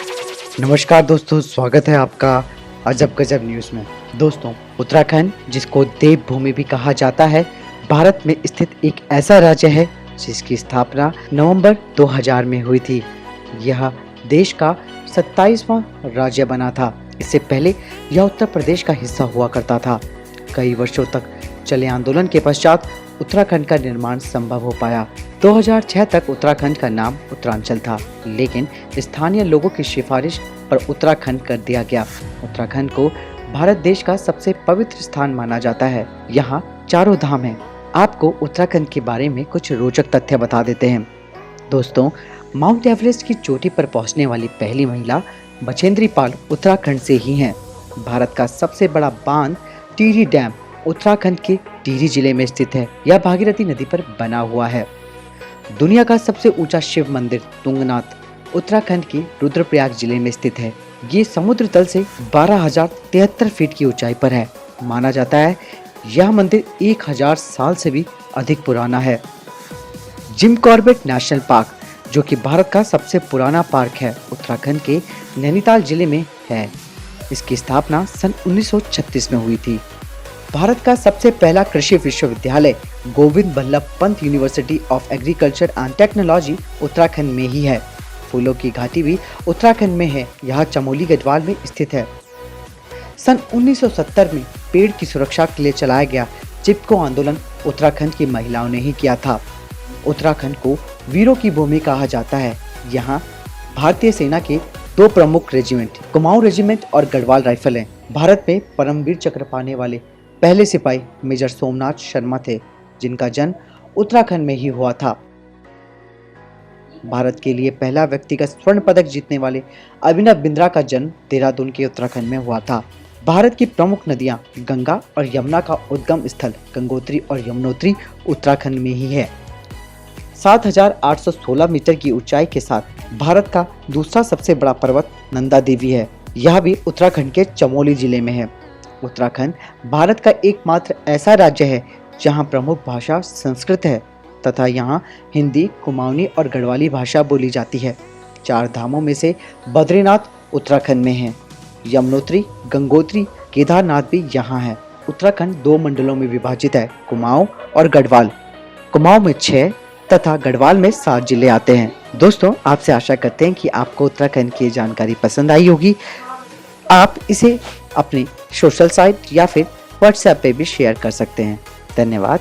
नमस्कार दोस्तों, स्वागत है आपका अजब गजब न्यूज़ में। दोस्तों, उत्तराखंड जिसको देवभूमि भी कहा जाता है, भारत में स्थित एक ऐसा राज्य है जिसकी स्थापना नवंबर 2000 में हुई थी। यह देश का 27वां राज्य बना था। इससे पहले यह उत्तर प्रदेश का हिस्सा हुआ करता था। कई वर्षों तक चले आंदोलन के पश्चात उत्तराखंड का निर्माण संभव हो पाया। 2006 तक उत्तराखंड का नाम उत्तरांचल था, लेकिन स्थानीय लोगों की सिफारिश पर उत्तराखंड कर दिया गया। उत्तराखंड को भारत देश का सबसे पवित्र स्थान माना जाता है। यहाँ चारों धाम हैं। आपको उत्तराखंड के बारे में कुछ रोचक तथ्य बता देते हैं। दोस्तों, माउंट एवरेस्ट की चोटी पर पहुंचने वाली पहली महिला बछेंद्री पाल उत्तराखंड से ही हैं। भारत का सबसे बड़ा बांध टिहरी डैम उत्तराखंड के टिहरी जिले में स्थित है। यह भागीरथी नदी पर बना हुआ है। दुनिया का सबसे ऊंचा शिव मंदिर तुंगनाथ उत्तराखंड के रुद्रप्रयाग जिले में स्थित है। ये समुद्र तल से 12,073 फीट की ऊंचाई पर है। माना जाता है यह मंदिर 1000 साल से भी अधिक पुराना है। जिम कॉर्बेट नेशनल पार्क, जो कि भारत का सबसे पुराना पार्क है, उत्तराखंड के नैनीताल जिले में है। इसकी स्थापना सन 1936 में हुई थी। भारत का सबसे पहला कृषि विश्वविद्यालय Govind Ballabh Pant university of agriculture and technology Uttarakhand में ही है। फूलों की घाटी भी उत्तराखंड में है। यह चमोली गढ़वाल में स्थित है। सन 1970 में पेड़ की सुरक्षा के लिए चलाया गया चिपको आंदोलन उत्तराखंड की महिलाओं ने ही किया था। उत्तराखंड को वीरों की भूमि कहा जाता है। यहाँ भारतीय सेना के दो प्रमुख रेजिमेंट, कुमाऊं रेजिमेंट और गढ़वाल राइफल हैं। भारत में परमवीर चक्र पाने वाले पहले सिपाही मेजर सोमनाथ शर्मा थे, जिनका जन्म उत्तराखंड में ही हुआ था। भारत के लिए पहला व्यक्तिगत स्वर्ण पदक जीतने वाले अभिनव बिंद्रा का जन्म देहरादून के उत्तराखंड में हुआ था। भारत की प्रमुख नदियां गंगा और यमुना का उद्गम स्थल गंगोत्री और यमुनोत्री उत्तराखंड में ही है। 7,816 मीटर की ऊंचाई के साथ भारत का दूसरा सबसे बड़ा पर्वत नंदा देवी है। यह भी उत्तराखंड के चमोली जिले में है। उत्तराखंड भारत का एकमात्र ऐसा राज्य है जहां प्रमुख भाषा संस्कृत है तथा यहां हिंदी, कुमाऊनी और गढ़वाली भाषा बोली जाती है। 4 धामों में से बद्रीनाथ उत्तराखंड में है। यमुनोत्री, गंगोत्री, केदारनाथ भी यहाँ है। उत्तराखंड 2 मंडलों में विभाजित है, कुमाऊं और गढ़वाल। कुमाऊं में 6 तथा गढ़वाल में 7 जिले आते हैं। दोस्तों, आपसे आशा करते हैं कि आपको उत्तराखंड की जानकारी पसंद आई होगी। आप इसे अपने सोशल साइट या फिर व्हाट्सएप पे भी शेयर कर सकते हैं। धन्यवाद।